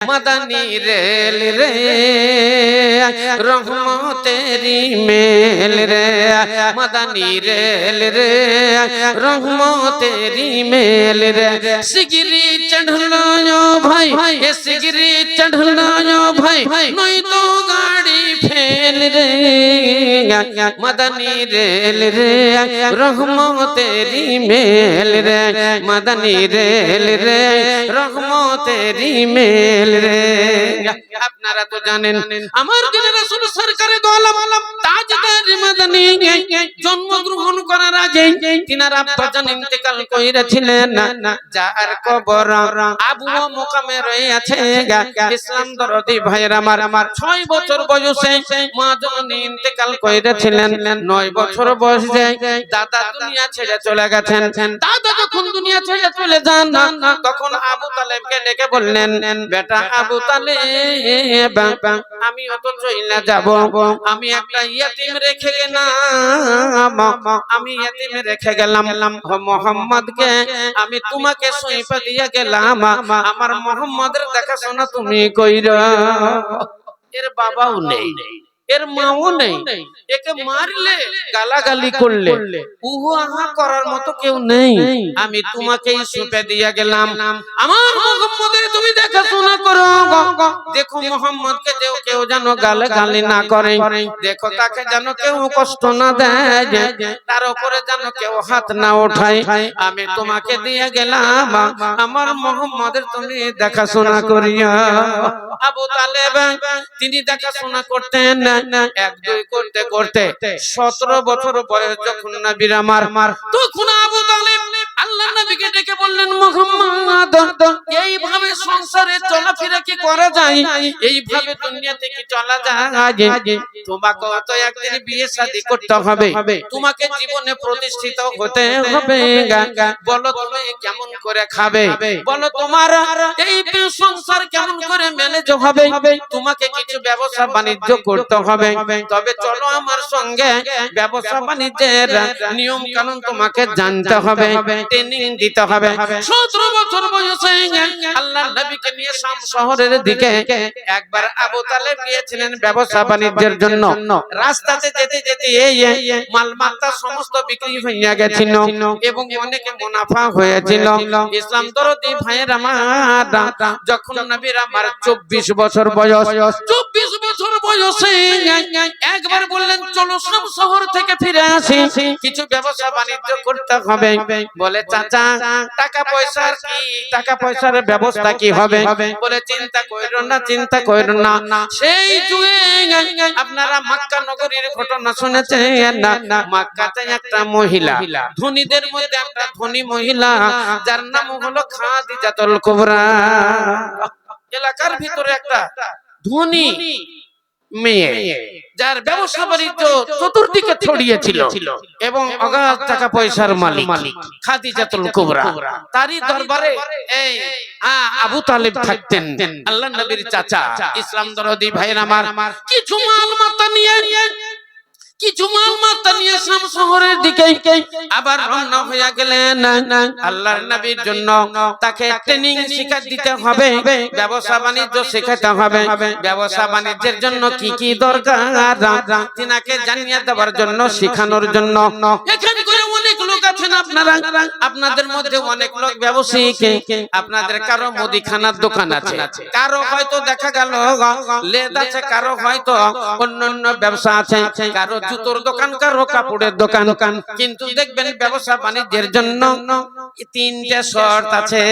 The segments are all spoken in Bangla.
मदनी रेल रे रहमतेरी मेल रे मदनी रेल रे रहमतेरी मेल रे सिगरी चढ़लो भाई ये सिगरी चढ़लो भाई नहीं तो गाड़ी फेल रे मदनी रेल रे रहमतेरी मेल रे मदनी रेल रे रहमतेरी मेल रे। আপনারা তো জানেন আমার দিনের রাসূল সরকারে দো আলম তাজদার মদনী জন্মগ্রহণ করার আগে তিনার আব্বা জান ইন্তেকাল করেছিলেন যার কবর আবু মুকামে রয়েছে ইসলাম দরদি ভাইরা আমার 6 বছর বয়সে মা জননী ইন্তেকাল করেছিলেন 9 বছর বয়সে দাদা দুনিয়া ছেড়ে চলে গেছেন। দাদা যখন দুনিয়া ছেড়ে চলে যান তখন আবু তালেবকে ডেকে বললেন বেটা আবু তালেব আমি অত চইলা যাব আমি একটা ইয়াতিম রেখে গেলাম আমি ইয়াতিম রেখে গেলাম মুহাম্মদকে আমি তোমাকে সইফা দিয়ে গেলাম আমার মুহাম্মদের দেখাশোনা তুমি কইরা। এর বাবাও নেই এর মাও নেই একে মারলে গালাগালি করলে উহু আহা করার মতো কেউ নেই আমি তোমাকেই সঁপে দিয়ে গেলাম আমার মুহাম্মদের তুমি দেখাশোনা করো। দেখো মুহাম্মদকে কেউ যেন গালাগালি না করে দেখো তাকে যেন কেউ কষ্ট না দেয় তার উপরে যেন কেউ হাত না ওঠায় আমি তোমাকে দিয়ে গেলাম আমার মুহাম্মদের তুমি দেখাশোনা করিয়া। আবু তালেব তিনি দেখাশোনা করতেন এক দুই করতে করতে 17 বছর বয়স যখন নবীর আমার তখন আবু তালেব আল্লাহর নবীকে ডেকে বললেন মুহাম্মদ এইভাবে সংসারে চলাফেরা কি করা যায় এইভাবে দুনিয়াতে কি চলা যায় তোমাকে তো একদিন বিয়ে শাদী করতে হবে তোমাকে জীবনে প্রতিষ্ঠিত হতে হবে বলো তুমি কেমন করে খাবে বলো তোমার এই সংসার কেমন করে ম্যানেজ হবে তোমাকে কিছু ব্যবসা বাণিজ্য করতে হবে তবে চলো আমার সঙ্গে ব্যবসা বাণিজ্যের নিয়ম কানুন তোমাকে জানতে হবে ট্রেনিং দিতে হবে। 17 বছর বয়সে আল্লাহর নবীকে নিয়ে শাম শহরের দিকে একবার আবু তালেব গিয়েছিলেন ব্যবসা বাণিজ্যের জন্য। রাস্তাতে যেতে যেতে এই মালমাত্তা সমস্ত বিক্রি হয়ে গেছিল এবং অনেক মুনাফা হয়েছিল। ইসলাম দরদি ভাইয়ের আমার যখন নবীর আমার 24 বছর বয়স 24 বছর বয়সে একবার বললেন চলো শাম শহর থেকে ফিরে আসি কিছু ব্যবসা বাণিজ্য করতে হবে। বলে চাচা টাকা পয়সার কি টাকা পয়সার ব্যবস্থা কি হবে বলে চিন্তা কইরো না সেই যুগে আপনারা মক্কা নগরীর ঘটনা শুনেছেন না মক্কাতে একটা মহিলা ধনীদের মধ্যে একটা ধনী মহিলা যার নাম হলো খাদিজাতুল কুবরা এলাকার ভিতরে একটা ধনী মেয়ে যার ব্যবসা বাণিজ্য চতুর্দিকে ছড়িয়েছিল এবং অগাধ টাকা পয়সার মালিক খাদিজাতুল কুবরা। তারই দরবারে এই আবু তালেব থাকতেন আল্লাহর নবীর চাচা ইসলাম দরদি ভাইরা আমার কিছু মালমাত্তা নিয়ে শাম শহরের দিকে আবার রওনা হয়ে গেলেন। আল্লাহর নবীর জন্য তাকে ট্রেনিং শিক্ষা দিতে হবে ব্যবসা বাণিজ্য শেখাতে হবে ব্যবসা বাণিজ্যের জন্য কি কি দরকার তিনাকে জানিয়ে দেওয়ার জন্য শেখানোর জন্য। এখানে করে অনেক লোক আছেন আপনারা আপনাদের মধ্যে অনেক লোক ব্যবসায়ী আপনাদের কারো মুদিখানার দোকান আছে কারো হয়তো দেখা গেল লেদ আছে কারো হয়তো অন্যান্য ব্যবসা আছে কারো জুতোর দোকান কারো কাপড়ের দোকান কিন্তু দেখবেন ব্যবসা বাণিজ্যের জন্য 3টা শর্ত আছে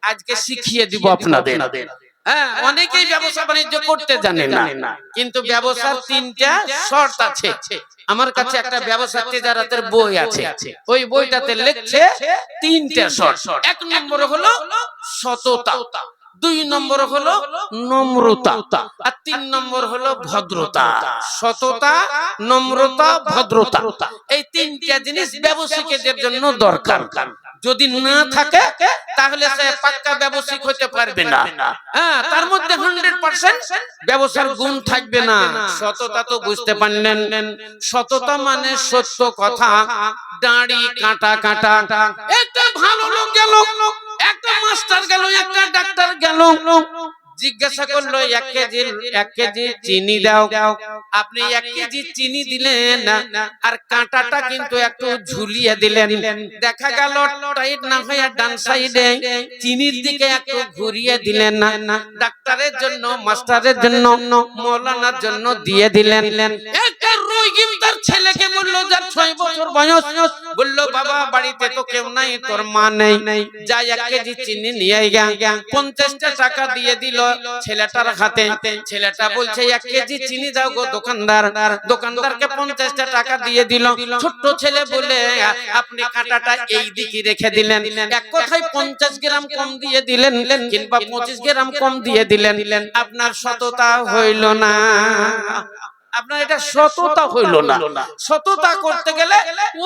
আজকে শিখিয়ে দিব আপনাদের। অনেকেই ব্যবসা বাণিজ্য করতে জানে না কিন্তু ব্যবসার 3টা শর্ত আছে। আমার কাছে একটা ব্যবসা তেজারাতের বই আছে ওই বইটাতে লিখছে 3টা শর্ত। 1 নম্বর হলো সততা 2 নম্বর হলো নম্রতা আর 3 নম্বর হলো ভদ্রতা। সততা নম্রতা ভদ্রতা এই 3টা জিনিস ব্যবসায়ীদের জন্য দরকার। যদি না থাকে তাহলে সে পাক্কা ব্যবসায়িক হতে পারবে না। হ্যাঁ, তার মধ্যে 100% ব্যবসার গুণ থাকবে না। সততা তো বুঝতে পারলেন, সততা মানে সত্য কথা, দাড়ি কাটা কাটা। একটা ভালো লোক গেল, একটা মাস্টার গেল, একটা ডাক্তার গেল, জিজ্ঞাসা করলো 1 কেজি চিনি দাও। আপনি 1 কেজি চিনি দিলেন আর কাঁটাটা কিন্তু একটু ঝুলিয়ে দিলেন। দেখা গেল টাইট না হয়ে ডান সাইডে চিনির দিকে একটু ঘুরিয়ে দিলেন না। ডাক্তারের জন্য, মাস্টারের জন্য, মৌলানার জন্য দিয়ে দিলেন। একটা রোগী তার ছেলেকে বলল, যার 6 বছর বয়স, বলল বাবা বাড়িতে তো কেউ নাই, তোর মা নেই, যাই 1 কেজি চিনি নিয়ে আয়। 50টা টাকা দিয়ে দিল ছেলেটার হাতে। ছেলেটা বলছে 1 কেজি চিনি দাও গো দোকানদার। দোকানদারকে 50টা টাকা দিয়ে দিল। ছোট্ট ছেলে বলে আপনি কাঁটাটা এই দিকে রেখে দিলেন। এক কথায় 50 গ্রাম কম দিয়ে দিলেন কিংবা 25 গ্রাম কম দিয়ে দিলেন। আপনার সততা হইল না, আপনার এটা সততা হইল না। সততা করতে গেলে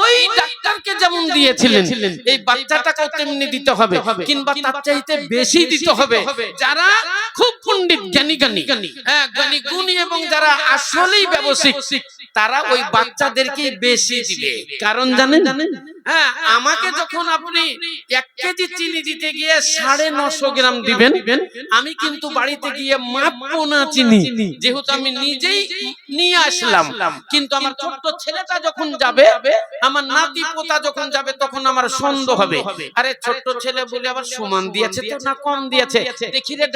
ওই ডাক্তারকে যেমন দিয়েছিলেন এই বাচ্চাটাকেও তেমনি দিতে হবে, কিংবা তার চাইতে বেশি দিতে হবে। যারা খুব পণ্ডিত, জ্ঞানী, হ্যাঁ জ্ঞানী গুণী এবং যারা আসলেই ব্যবসায়িক, তারা ওই বাচ্চাদেরকে বেশি দিবে। কারণ জানেন, হ্যাঁ আমাকে যখন আপনি 1 কেজি চিনি দিতে গিয়ে 950 গ্রাম দিবেন, আমি কিন্তু বাড়িতে গিয়ে মাপবো না চিনি, যেহেতু আমি নিজেই নিয়ে আসলাম। কিন্তু আমার ছোট্ট ছেলেটা যখন যাবে, আমার নাতি পোতা যখন যাবে, তখন আমার সন্দেহ হবে, আরে ছোট্ট ছেলে বলে আবার সমান দিয়েছে তো না কম দিয়েছে, দেখি রে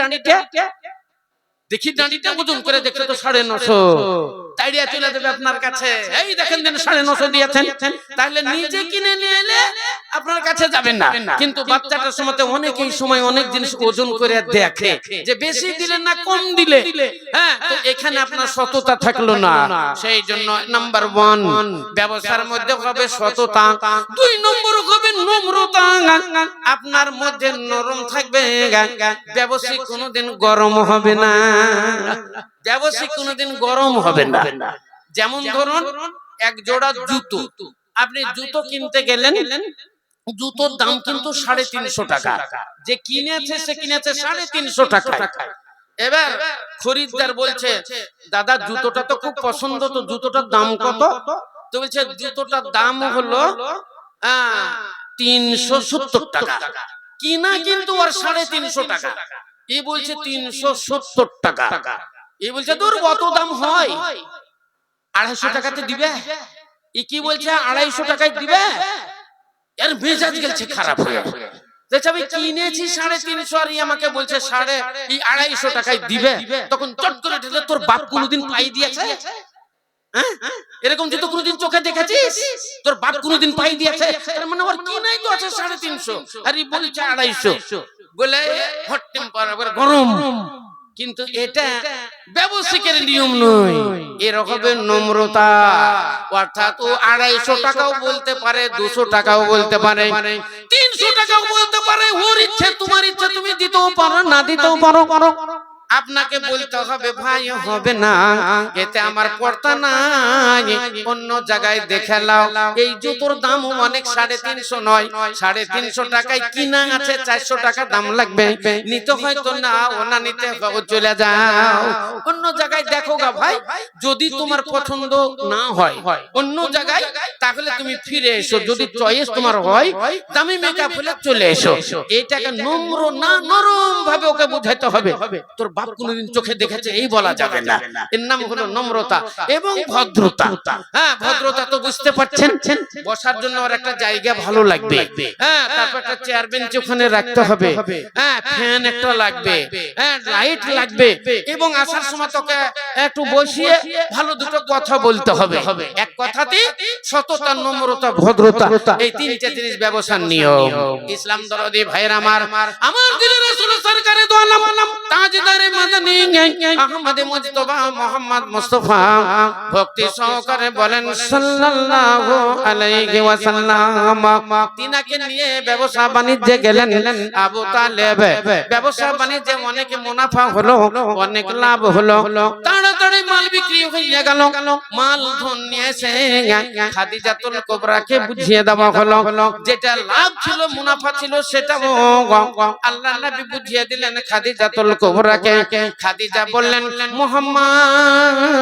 ডাঁডিটা ওজন করে দেখলে তো 950, তাইড়িয়া চলে যাবে আপনার কাছে, এই দেখেন 950 দিয়েছেন। তাহলে নিজে কিনে নিয়ে এলে আপনার কাছে যাবেন না। কিন্তু বাচ্চাটার সময় অনেকেই সময় অনেক জিনিস ওজন করে দেখে যে বেশি দিলেন না কম দিলে, হ্যাঁ তো এখানে আপনার সততা থাকলো না। সেই জন্য নাম্বার 1 ব্যবসার মধ্যে হবে সততা। 2 নম্বর হবে নম্রতা। আপনার মধ্যে নরম থাকবে, ব্যবসায়িক কোনোদিন গরম হবে না, ব্যবসায়িক কোনোদিন গরম হবে না। যেমন ধরুন এক জোড়া জুতো, আপনি জুতো কিনতে গেলেন, জুতোর দাম কিন্তু 350 টাকা, যে কিনেছে সে কিনেছে 350 টাকা। এবার খরিদ্দার বলছে দাদা জুতোটা তো খুব পছন্দ, তো জুতোটার দাম কত? তো বলছে জুতোটার দাম হলো 370 টাকা, কিনা কিন্তু আর 350 টাকা। এই বলছে 370 টাকা, এই বলছে তোর কত দাম হয়, 250 টাকাতে দিবে। এই কি বলছে 250 টাকায় দিবে, এর মেজাজ গেছে খারাপ হয়ে। আমি কিনেছি 350 আর আমাকে বলছে 250 টাকায় দিবে। তখন চট করে ঢেলে, তোর বাপ কোনোদিন পাই দিয়েছে? এরকম জুতো কোনোদিন চোখে দেখেছিস? তোর বাপ কোনোদিন পাই দিয়েছে? মানে ওর কি নাই তো আছে 350, আর এই বলছে 250 বলে হট টেম্পার, গরম। কিন্তু এটা ব্যবসায়িকের নিয়ম নয়, এর হবে নম্রতা। অর্থাৎ ও 250 টাকাও বলতে পারে, 200 টাকাও বলতে পারে, 300 টাকাও বলতে পারে, ওর ইচ্ছে তোমার ইচ্ছে, তুমি দিতেও পারো না দিতেও পারো। আপনাকে বলতে হবে ভাই হবে না, এতে আমার পড়তা নাই, অন্য জায়গায় দেখে নাও। এই জুতোর দাম অনেক 350 নয়, 350 টাকায় কিনা আছে, 400 টাকা দাম লাগবে, নিতে হয়তো না, ওনা নিতে চলে যাও অন্য জায়গায় দেখো গা ভাই। যদি তোমার পছন্দ না হয় অন্য জায়গায়, তাহলে তুমি ফিরে এসো। যদি চয়েস তোমার হয় দামি মেকআপ হলে চলে এসো। এইটাকে নম্র না নরম ভাবে ওকে বুঝাইতে হবে। তোর বাপ কোনদিন চোখে দেখেছে এই বলা যাবে না। এর নাম হলো নম্রতা এবং ভদ্রতা। হ্যাঁ ভদ্রতা তো বুঝতে পারছেন, বসার জন্য আর একটা জায়গা ভালো লাগবে, হ্যাঁ তারপর একটা চেয়ার বেঞ্চ ওখানে রাখতে হবে, হ্যাঁ ফ্যান একটা লাগবে, হ্যাঁ লাইট লাগবে, এবং আসার সময় তোকে একটু বসিয়ে ভালো দুটো কথা বলতে হবে। এক কথাতেই সততা, নম্রতা, ভদ্রতা, এই 3টে জিনিস ব্যবসার নিয়ম। ইসলাম দরদি ভাইরা আমার দিলের রাসূল সরকারে দো আলম তাজদারে মাদানী আহমদ মুজতবা মুহাম্মদ মুস্তাফা ভক্তি সহকারে বলেন সাল্লাল্লাহু আলাইহি ওয়াসাল্লাম। তিনাকে নিয়ে ব্যবসা বাণিজ্যে গেলেন আবু তালেব। ব্যবসা বাণিজ্যে অনেক মুনাফা হলো, অনেক লাভ হলো। তাড়াতাড়ি প্রায় মাল বিক্রি হয়ে গেল মাল ধন নিয়ে এসে খাদিজাতুল কুবরাকে বুঝিয়ে দেওয়া হলো যেটা লাভ ছিল মুনাফা ছিল সেটা আল্লাহ নবী বুঝিয়ে দিলেন খাদিজাতুল কুবরাকে খাদিজা বললেন মুহাম্মদ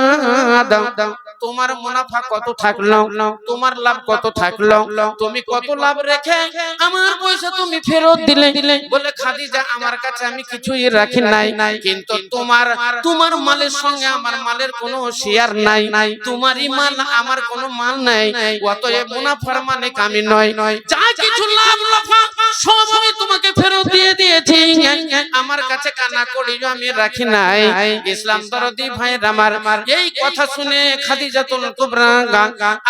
তোমার মুনাফা কত থাকলো তোমার লাভ কত থাকলো তুমি কত লাভ রেখে আমার পয়সা তুমি ফেরত দিলে বলে খাদিজা আমার কাছে আমি কিছুই রাখি নাই কিন্তু তোমার মালের সঙ্গে আমার মালের কোনো শেয়ার নাই তোমারই মাল আমার কোনো মাল নাই অতএব মুনাফার মালিক আমি নয় যা কিছু লাভ লাফা সব আমি তোমাকে ফেরত দিয়ে দিয়েছি আমার কাছে কানা করিও আমি রাখি নাই ইসলাম দরদি ভাইয়ের আমার এই কথা শুনে খাদিজাতুল কুবরা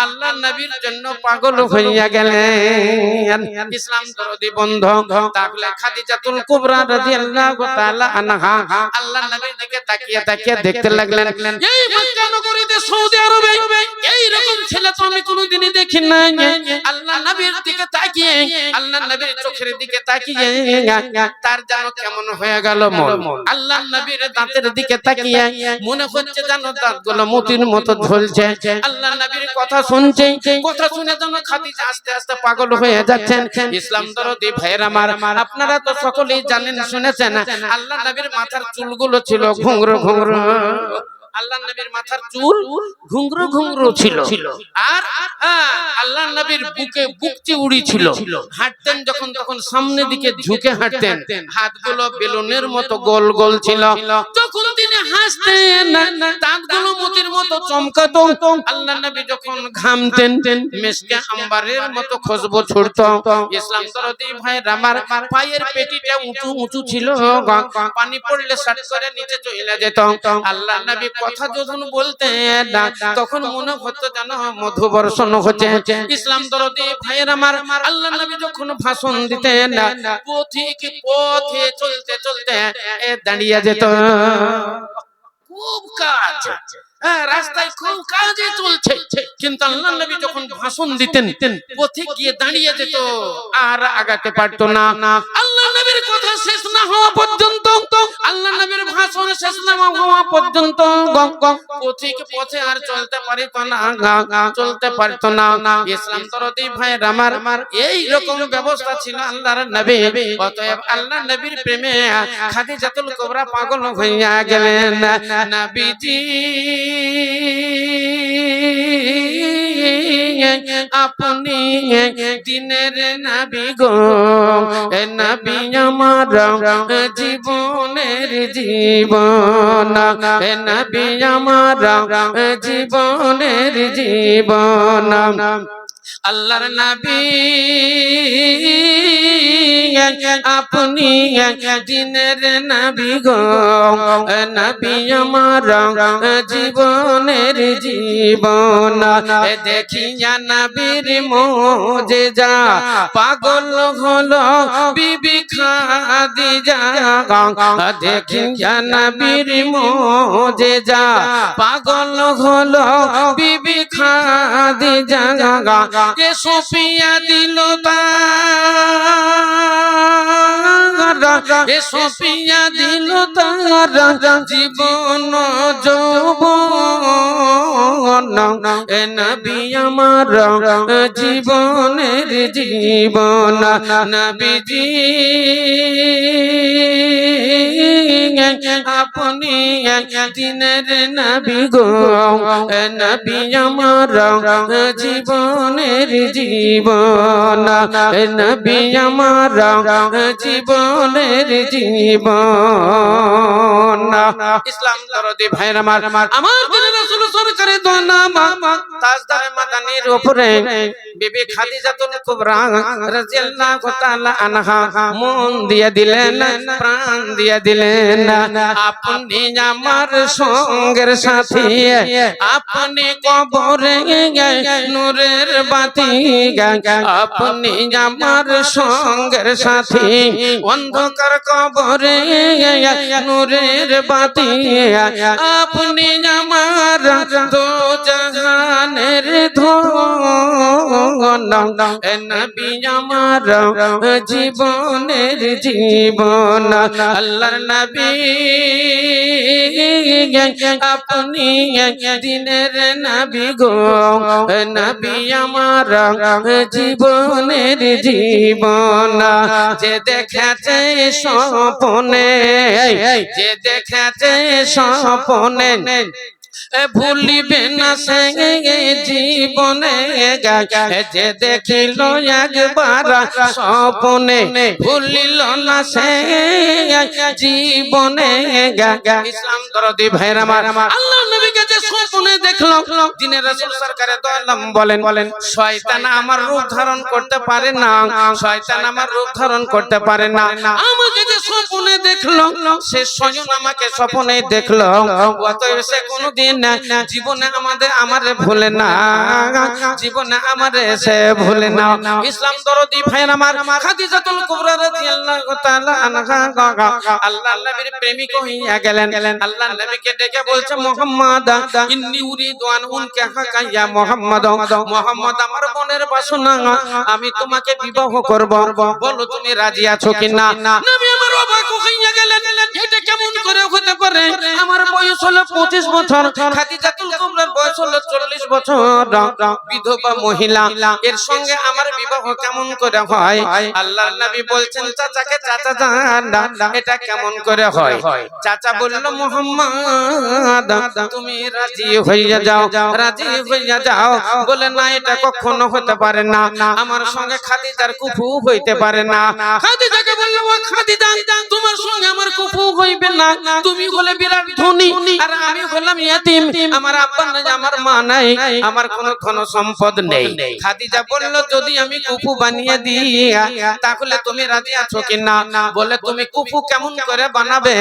আল্লাহর নবীর জন্য পাগল হইয়া গেলেন ইসলাম দরদি বন্ধু তাহলে খাদিজাতুল কুবরা রাদিয়াল্লাহু তাআলা আনহা আল্লাহর নবীর দিকে তাকিয়ে তাকিয়ে দেখতে লাগলেন এই মক্কা নগরীতে সৌদি আরবে এই রকম ছেলে তো আমি কোনোদিনই দেখি নাই আল্লাহর নবীর দিকে তাকিয়ে আল্লাহর নবীর চোখের দিকে তাকিয়ে তার যেন কেমন হয়ে গেল মন আল্লাহর নবীর দাঁতের দিকে তাকিয়ে মনে হচ্ছে যেন দাঁতগুলো মতির মতো ঝলছে আল্লাহর নবীর কথা শুনছে কথা শুনে যেন খাদিজা আস্তে আস্তে পাগল হয়ে যাচ্ছেন ইসলাম দরদি ভাইয়ের আমার আপনারা তো সকলেই জানেন শুনেছেন আল্লাহর নবীর মাথার চুলগুলো ছিল ঘুংরু ঘুংরু আল্লাহর নবীর মাথার চুল ঘুংরু ঘুংরু ছিল আর আল্লাহর নবীর বুক চিউড়ি ছিল হাঁটতেন যখন তখন সামনের দিকে ঝুঁকে হাঁটতেন হাতগুলো বেলুনের মতো গোল গোল ছিল যখন তিনি হাসতেন দাঁতগুলো মতির মতো চমকাতো আল্লাহর নবী যখন ঘামতেন মিশকে আম্বারের মতো খুশবু ছুটতো ইসলাম দরদি ভাইয়ের আমার পায়ের পেটিটা উঁচু উঁচু ছিল পানি পড়লে সাট করে নিচে চলে যেত আল্লাহর নবী কথা যখন বলতেন তখন মনে হতো যেন মধু বর্ষণ হচ্ছে ইসলাম দরদি ভাইয়ের আমার আল্লাহর নবী যখন ভাষণ দিতেন পথে চলতে চলতে দাঁড়িয়ে যেত খুব কাজ রাস্তায় খুব কাজে চলছে কিন্তু আল্লাহর নবী যখন ভাষণ দিতেন পথে গিয়ে দাঁড়িয়ে যেত আর আগাতে পারতো না আল্লাহর নবীর কথা শেষ না হওয়া পর্যন্ত আল্লাহর নবীর ভাষণ শেষ না হওয়া পর্যন্ত পথে আর চলতে পারতো না ইসলাম দরদি ভাইয়ের আমার এই রকম ব্যবস্থা ছিল আল্লাহর নবী অতএব আল্লাহর নবীর প্রেমে খাদিজাতুল কুবরা পাগল হইয়া গেলেন নবীজি আপনি দিনের নবী গো নবী আমার জীবনের জীবন নবী আমার জীবনের জীবন আল্লাহর নবী আপনি দিনের নবী গো নবী আমার জীবনের জীবন দেখিয়া নবীর মুজিজা পাগল হলো বিবি খাদিজা দেখিয়া নবীর মুজিজা পাগল হলো বিবি খাদিজা এ সোফিয়া দিল এ সোফিয়া দিল তার জীবন যৌবন এ নবী আমার জীবনের জীবন নবীজি আপনি দিনের নবী গো নবী আমার জীবনের জীবন নবী আমার জীবনের জীবন ইসলাম দরদি ভাইয়ের আমার দিনের রাসূল সরকারে দো নাম তাজদারে মাদানির উপরে বিবি খাদিজাতুল কুবরা রাদিয়াল্লাহু তাআলা আনহা মন দিয়ে দিলেন প্রাণ দিয়ে দিলেন আপনি আমার সঙ্গের সাথী আপনি কবরে নূরের বাতি আপনি আমার সঙ্গের সাথী অন্ধকার কবরে নূরের বাতি আপনি আমার দো জাহানের ধন নবী আমার জীবনের জীবন আল্লাহর নবী আপনি দিনের নবী গো, নবী আমার জীবনের জীবন। যে দেখেছে স্বপ্নে, যে দেখেছে স্বপ্নে, ভুলিবে না সে জীবনে। যে দেখিল একবার স্বপ্নে, ভুলিল না সে জীবনে। ইসলাম দরদি ভাইরা আমার, আল্লাহ নবীকে যে স্বপ্নে দেখলো, দিনের রাসূল সরকারে দো আলম বলেন, শয়তান আমার রূপ ধারণ করতে পারে না, শয়তান আমার রূপ ধারণ করতে পারে না। আমাকে যে স্বপ্নে দেখলো, সে স্বয়ং আমাকে স্বপ্নে দেখলো, অতএব সে কোনদিন জীবনে আমারে ভুলে না, জীবনে আমারে সে ভুলে না। ইসলাম দরদি ভাইরা আমার, খাদিজাতুল কুবরা রাদিয়াল্লাহু তাআলা আনহা আল্লাহর নবীর প্রেমিক হইয়া গেলেন। আল্লাহর নবীকে ডেকে বলছে, মুহাম্মদ ইন্নী উরিদু আন উনকাহাকা ইয়া মুহাম্মদ, মুহাম্মদ আমার মনের বাসনা, আমি তোমাকে বিবাহ করব, বলো তুমি রাজি আছো কিনা। নবী আমার অবাক হইয়া গেলেন, এটা কেমন করে হতে পারে? আমার বয়স হলো 25 বছর, খাদিজাতুল কুবরার বয়স হলো 40 বছর, বিধবা মহিলা, এর সঙ্গে আমার বিবাহ কেমন করে হয়? আল্লাহর নবী বলছেন, চাচাকে, চাচা জান, এটা কেমন করে হয়? চাচা বলল, মুহাম্মদ তুমি রাজি হইয়া যাও, রাজি হইয়া যাও। বলে, না এটা কখনো হতে পারে না, আমার সঙ্গে খাদিজার কুফু হইতে পারে না। খাদিজাকে বলল, ও খাদিজা, তোমার সঙ্গে আমার কুফু হইবে না, তুমি হলে বিরাট ধনী আর আমি হলাম ইয়াতিম, আমার আব্বা নাই, আমার মা নাই, আমার কোনো ধন সম্পদ নেই। খাদিজা বলল, যদি আমি কুফু বানিয়ে দিই তাহলে তুমি রাজি আছো কিনা? বলে, তুমি কুফু কেমন করে বানাবে?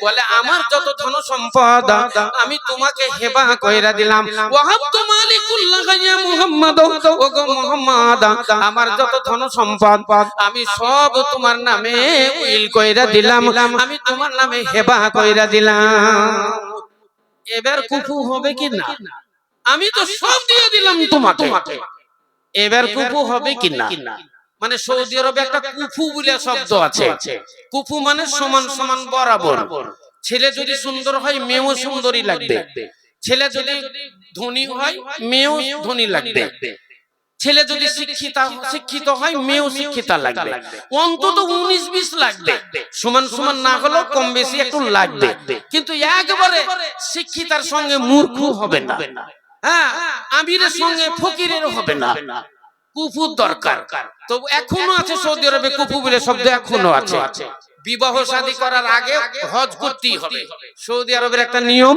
বলে, আমার যত ধন সম্পদ আমি তোমাকে হেবা কইরা দিলাম। ওয়াহাবতু মালিকুল্লাহ ইয়া মুহাম্মদ, ওগো মুহাম্মদ আমার যত ধন সম্পদ আমি সব তোমার নামে উইল কইরা দিলাম, আমি তোমার নামে হেবা কইরা দিলাম। এবার কুফু হবে কি না? আমি তো সব দিয়ে দিলাম তোমাকে, এবার কুফু হবে কি না? মানে সৌদি আরবে একটা কুফু বলে শব্দ আছে। কুফু মানে সমান সমান বরাবর। ছেলে যদি সুন্দর হয় মেয়েও সুন্দরী লাগবে, ছেলে যদি ধনী হয় মেয়েও ধনী লাগবে, ছেলে যদি শিক্ষিত হয় মেয়েও শিক্ষিতা লাগবে, অন্তত 19-20 লাগবে, সমান সমান না হলেও কম বেশি একটু লাগবে, কিন্তু একবারে শিক্ষিতার সঙ্গে মূর্খ হবে না, হ্যাঁ আমিরের সঙ্গে ফকিরের হবে না। কুফুর দরকার। তো এখনো আছে সৌদি আরবে কুফু বলে শব্দ এখনো আছে। বিবাহ শাদী করার আগে হজ করতেই হবে, সৌদি আরবের একটা নিয়ম,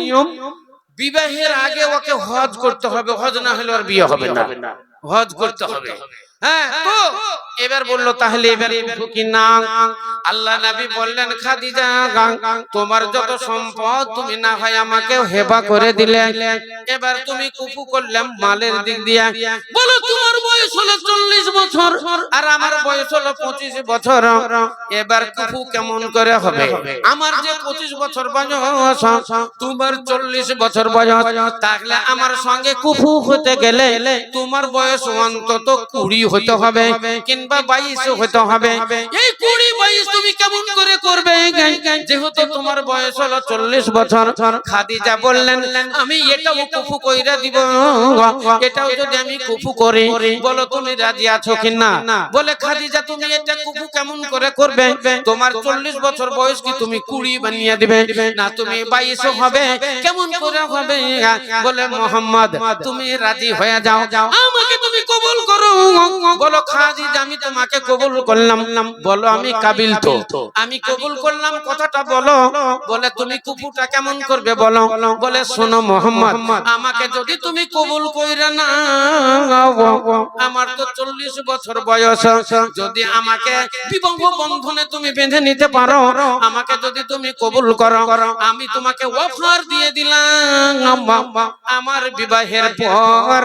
বিবাহের আগে ওকে হজ করতে হবে, হজ না হলে আর বিয়ে হবে না, হজ করতে হবে। হ্যাঁ, তো এবার বললো তাহলে এবার কি না? আল্লাহ নবী বললেন, খাদিজা তোমার যত সম্পদ তুমি না হয় আমাকে হেবা করে দিলে, এবার তুমি কুফু করলাম মালের দিক দিয়া। বলো, তোমার বয়স হলো 40 বছর আর আমার বয়স হলো 25 বছর, এবার কুফু কেমন করে হবে? আমার যে 25 বছর বয়স, তোমার 40 বছর বয়স, তাহলে আমার সঙ্গে কুফু হতে গেলে তোমার বয়স অন্তত 20 হতে হবে কিংবা 22 হতে হবে। এই 20-22 তুমি কেমন করে করবে যেহেতু তোমার বয়স হলো 40 বছর? খাদিজা বললেন, আমি এটাও কুফু কইরা দিব, এটাও যদি আমি কুফু করি, বলো তুমি রাজি আছো কিনা? বলে, খাদিজা তুমি এটা কুফু কেমন করে করবে? তোমার 40 বছর বয়স কি তুমি 20 বানিয়ে দিবে? না, তুমি 22 হবে, কেমন করে হবে? বলে, মুহাম্মদ তুমি রাজি হয়ে যাও, আমাকে তুমি কবুল করো। বলো, খাদিজা আমি তোমাকে কবুল করলাম। বলো, আমি কাবিল তো, আমি কবুল করলাম, কথাটা বলো। বলে, তুমি কুফুটা কেমন করবে বলো? বলে, শোনো মুহাম্মদ, আমাকে যদি তুমি কবুল কইরা না, আমার তো 40 বছর বয়স, যদি আমাকে বিবাহ বন্ধনে তুমি বেঁধে নিতে পারো, আমাকে যদি তুমি কবুল করো, আমি তোমাকে অফার দিয়ে দিলাম, আমার বিবাহের পর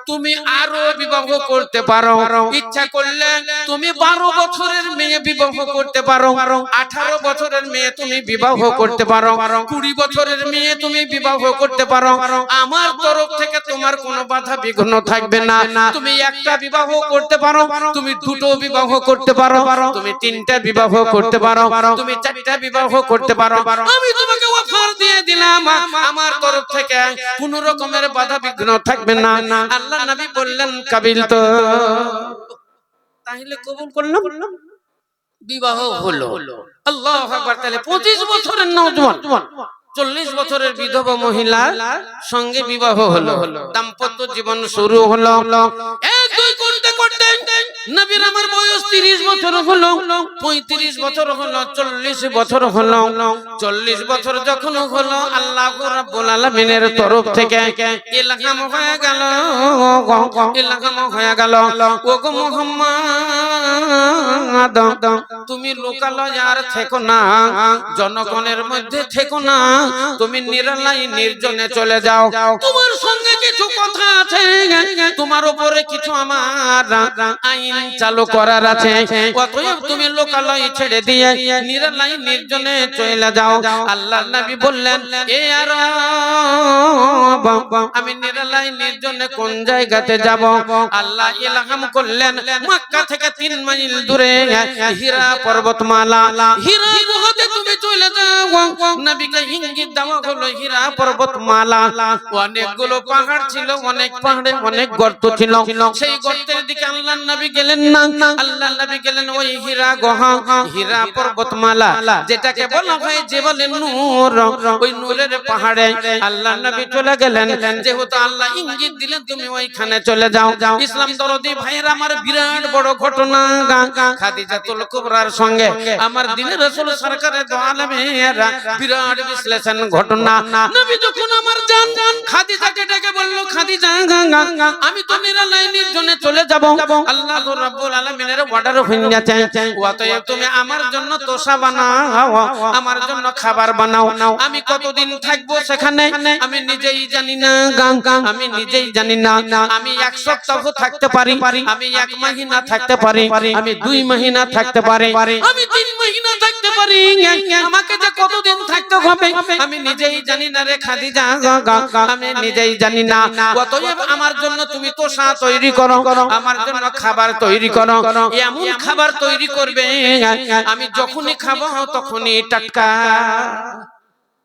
তুমি আরো বিবাহ করতে পারো, ইচ্ছা করলে তুমি 12 বছরের মেয়ে বিবাহ করতে পারো, 18 বছরের মেয়ে তুমি বিবাহ করতে পারো, 20 বছরের মেয়ে তুমি বিবাহ করতে পারো, আমার তরফ থেকে তোমার কোনো বাধা বিঘ্ন থাকবে না। তুমি একটা বিবাহ করতে পারো, তুমি দুটো বিবাহ করতে পারো, তুমি তিনটা বিবাহ করতে পারো, তুমি চারটা বিবাহ করতে পারো, আমি তোমাকে অফার দিয়ে দিলাম। দিলাম আমার তরফ থেকে কোন রকমের বাধা বিঘ্ন থাকবে না। আল্লাহ নবী বললেন কাবিল তো, তাহলে কবুল করলাম, বিবাহ হলো। আল্লাহু আকবার। তাহলে 25 বছরের নওজোয়ান 40 বছরের বিধবা মহিলার সঙ্গে বিবাহ হলো, দাম্পত্য জীবন শুরু হলো। এক দুই করতে করতে নবীর আমার বয়স 30 বছর হলো, 35 বছর হলো, 40 বছর হলো। 40 বছর যখন হলো আল্লাহ রাব্বুল আলামিনের তরফ থেকে ইলহাম হয়ে গেল, ইলহাম হয়ে গেল, ওগো মুহাম্মদ তুমি লোকালয়ে আর থেকো না, জনগণের মধ্যে থেকো না, তুমি নিরালাই নির্জনে চলে যাও। তোমার সঙ্গে কিছু কথা আছে, তোমার উপরে কিছু আমার আইন চালু করার আছে, অতএব তুমি লোকালয় ছেড়ে দিয়ে নিরালাই নির্জনে চলে যাও। আল্লাহর নবী বললেন, এ আরব, আমি নিরালাই নির্জনে কোন জায়গাতে যাব? আল্লাহ ইলহাম করলেন মক্কা থেকে 3 মাইল দূরে হীরা পর্বতমালা, হীরা গুহাতে তুমি চলে যাও। নবীকে ইঙ্গিত দেওয়া হলো হীরা পর্বতমালা। অনেকগুলো পাহাড় ছিল, অনেক পাহাড়ে অনেক গর্ত ছিল, সেই গর্তের দিকে আল্লাহর নবী গেলেন না। আল্লাহর নবী গেলেন ওই হীরা গুহা, হীরা পর্বতমালা, যেটাকে বলা হয় জেবলে নূর, ওই নূরের পাহাড়ে আল্লাহর নবী চলে গেলেন। যেহেতু আল্লাহ ইঙ্গিত দিলেন তুমি ওইখানে চলে যাও। ইসলাম দরদি ভাইরা আমার, বিরাট বড় ঘটনা খাদিজাতুল কুবরার সঙ্গে আমার দ্বীনের রাসূল সরকারে দো আলমেরা বিরাট বিশ্লেষণ ঘটনা। নবী যখন আমার জান খাদিজাকে ডেকে বলল, খাদিজা আমি তো নিরালাই নির্জনে চলে যাব, আল্লাহ রাব্বুল আলামিনের অর্ডার হয়ে গেছে, অতএব তুমি আমার জন্য তোষা বানাও, আমার জন্য খাবার বানাও। আমি কতদিন থাকবো সেখানে আমি নিজেই জানি না, আমি নিজেই জানি না। আমি 1 সপ্তাহ থাকতে পারি, আমি 1 মাহিনা থাকতে পারি, আমি 2 মাহিনা থাকতে পারি, আমি 3 মাহিনা থাকতে পারি। আমাকে যে কতদিন থাকতে হবে আমি নিজেই জানি না রে খাদিজা, আমি নিজেই জানি না। অতএব আমার জন্য তুমি তোষা তৈরি করো, আমার জন্য খাবার তৈরি করো, এমন খাবার তৈরি করবে আমি যখনই খাবো তখনই টাটকা,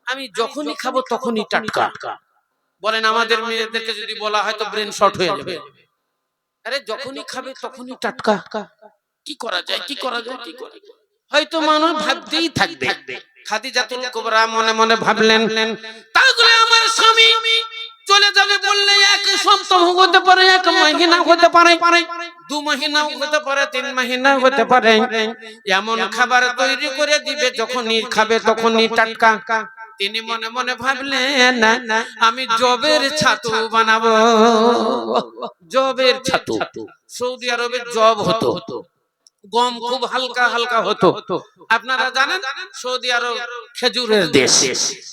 আমি যখনই খাবো তখনই টাটকা। বলেন আমাদের মেয়েদেরকে যদি বলা হয় তো ব্রেন শর্ট হয়ে যাবে। আরে যখনই খাবে তখনই টাটকা, কি করা যায়, কি করা যায়, কি করা যায়? হয়তো মানুষ ভাবতেই থাকবে। খাদিজাতুল কুবরা মনে মনে ভাবলেন, তাহলে আমার স্বামী চলে যাবে বললে 1 সপ্তাহ হতে পারে, 1 মাহিনা হতে পারে, 2 মাহিনা হতে পারে, 3 মাহিনা হতে পারে। এমন খাবার তৈরি করে দিবে যখনই খাবে তখনই টাটকা। তিনি মনে মনে ভাবলেন, আমি জবের ছাতু বানাবো, জবের ছাতু। সৌদি আরবে জব হতো, গম খুব হালকা হালকা হতো। আপনারা জানেন সৌদি আরব খেজুরের দেশ,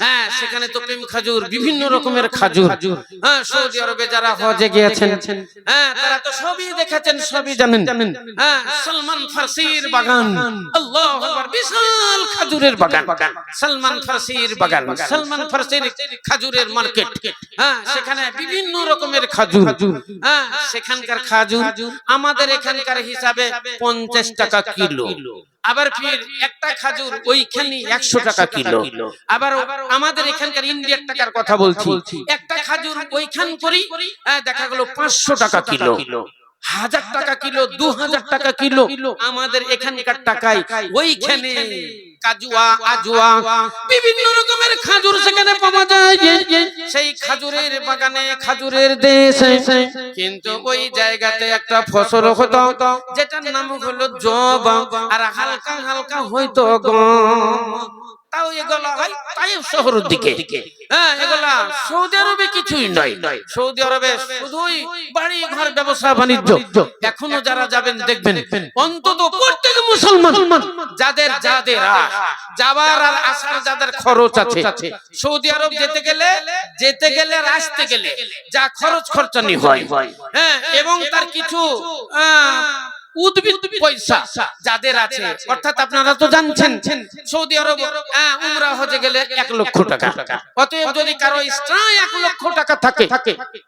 হ্যাঁ সেখানে তো প্রেম খাজুর, বিভিন্ন রকমের খাজুর। হ্যাঁ সৌদি আরবে যারা হজে গিয়েছেন হ্যাঁ তারা তো সবই দেখেছেন, সবই জানেন। হ্যাঁ সালমান ফার্সির বাগান, আল্লাহু আকবার, বিশাল খাজুরের বাগান, সালমান ফার্সির বাগান, সালমান ফার্সির খাজুরের মার্কেট। হ্যাঁ সেখানে বিভিন্ন রকমের খাজুর। হ্যাঁ সেখানকার খাজুর আমাদের এখানকার হিসাবে 50 টাকা কিলো, আবার ফির একটা খাজুর ওইখানে 100 টাকা কিলো। আবার আমাদের এখানকার ইন্ডিয়ার টাকার কথা বলছি, একটা খাজুর ওইখান করি দেখা গেল 500 টাকা কিলো, 1000 টাকা কিলো, 2000 টাকা কিলো। আমাদের এখানকার টাকায় ওইখানে কাজুয়া, আজুয়া, বিভিন্ন রকমের খাজুর সেখানে পাওয়া যায়। সেই খাজুরের বাগানে, খাজুরের দেশে কিন্তু ওই জায়গাতে একটা ফসল হতো যেটার নাম হলো জব, আর হালকা হালকা হয়তো গম। তাও এগুলা হয় তাইফ শহরের দিকে। হ্যাঁ এগুলা সৌদি আরবে কিছুই নয়, সৌদি আরবে শুধুই বাড়ি ঘর, ব্যবসা বাণিজ্য। এখনো যারা যাবেন দেখবেন অন্তত প্রত্যেক মুসলমান যাদের যাবার আর আসার যাদের খরচ আছে, সৌদি আরব যেতে গেলে আসতে গেলে যা খরচ খরচানি হয়, হ্যাঁ এবং তার কিছু উদ্ভিদ পয়সা যাদের আছে, অর্থাৎ আপনারা তো জানছেন সৌদি আরব উমরা হজে গেলে 1 লক্ষ টাকা। অতএব যদি কারো এক্সট্রা 1 লক্ষ টাকা থাকে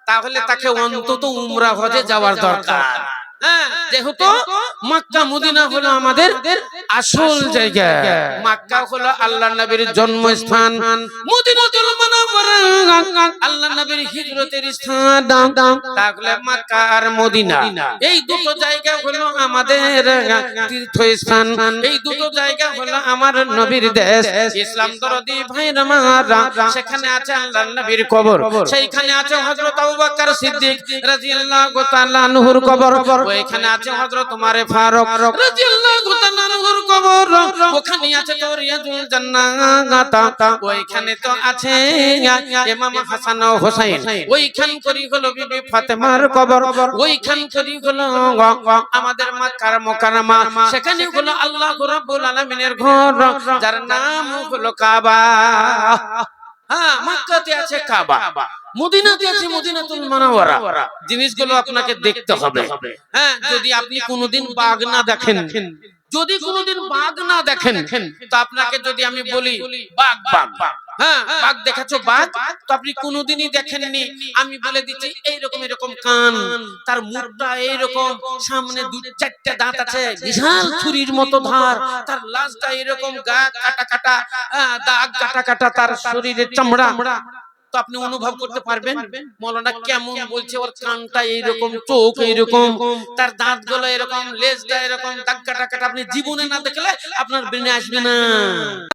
তাহলে তাকে অন্তত উমরা হজে যাওয়ার দরকার। হ্যাঁ, যেহেতু মক্কা মদিনা হলো আমাদের আসল জায়গা, মক্কা হলো আল্লাহর নবীর জন্মস্থান, মদিনাতুল মুনাওয়ারা আল্লাহর নবীর হিজরতের স্থান। তাহলে মক্কা আর মদিনা এই দুটো জায়গা হলো আমাদের তীর্থস্থান, এই দুটো জায়গা হলো আমার নবীর দেশ। ইসলাম দরদি ভাইরা আমারা, সেখানে আছে আল্লাহর নবীর কবর, সেইখানে আছে হযরত আবু বকর সিদ্দিক রাদিয়াল্লাহু তাআলা আনহুর কবর, ওইখানে আছে হযরত ওমর ফারুক রাদিয়াল্লাহু তাআলা আনহুর কবর, ওখানে আছে তো রিয়াজুল জান্নাত, ওইখানে তো আছে ইমাম হাসান ও হোসেন, ওইখান করি হলো বিবি ফাতেমার কবর, ওইখান করি হলো আমাদের মক্কার মুকাররমা, সেখানে হলো আল্লাহ রাব্বুল আলামিনের ঘর, যার নাম হলো কাবা। হ্যাঁ, মক্কাতে আছে কাবা, মদিনাতে আছে মদিনাতুল মুনাওয়ারা। জিনিসগুলো আপনাকে দেখতে হবে। হ্যাঁ, যদি আপনি কোনোদিন বাঘ না দেখেন, যদি কোনোদিন বাঘ না দেখেন, তো আপনাকে যদি আমি বলি বাঘ বাঘ, হ্যাঁ বাঘ দেখেছো বাঘ, তো আপনি কোনোদিনই দেখেননি, আমি বলে দিচ্ছি এইরকম এরকম কান, তার মুখটা এইরকম, সামনে দু চারটা দাঁত আছে, বিশাল ছুরির মতো ধার, তার লাশটা এরকম, গা কাটা কাটা, দাগ কাটা কাটা, তার শরীরের চামড়া। তো আপনি অনুভব করতে পারবেন মৌলানা কেমন বলছে, ওর কানটা এইরকম, চোখ এইরকম, তার দাঁতগুলো এরকম, লেজটা এরকম, দাগ কাটা কাটা। আপনি জীবনে না দেখলে আপনার ব্রেনে আসবে না।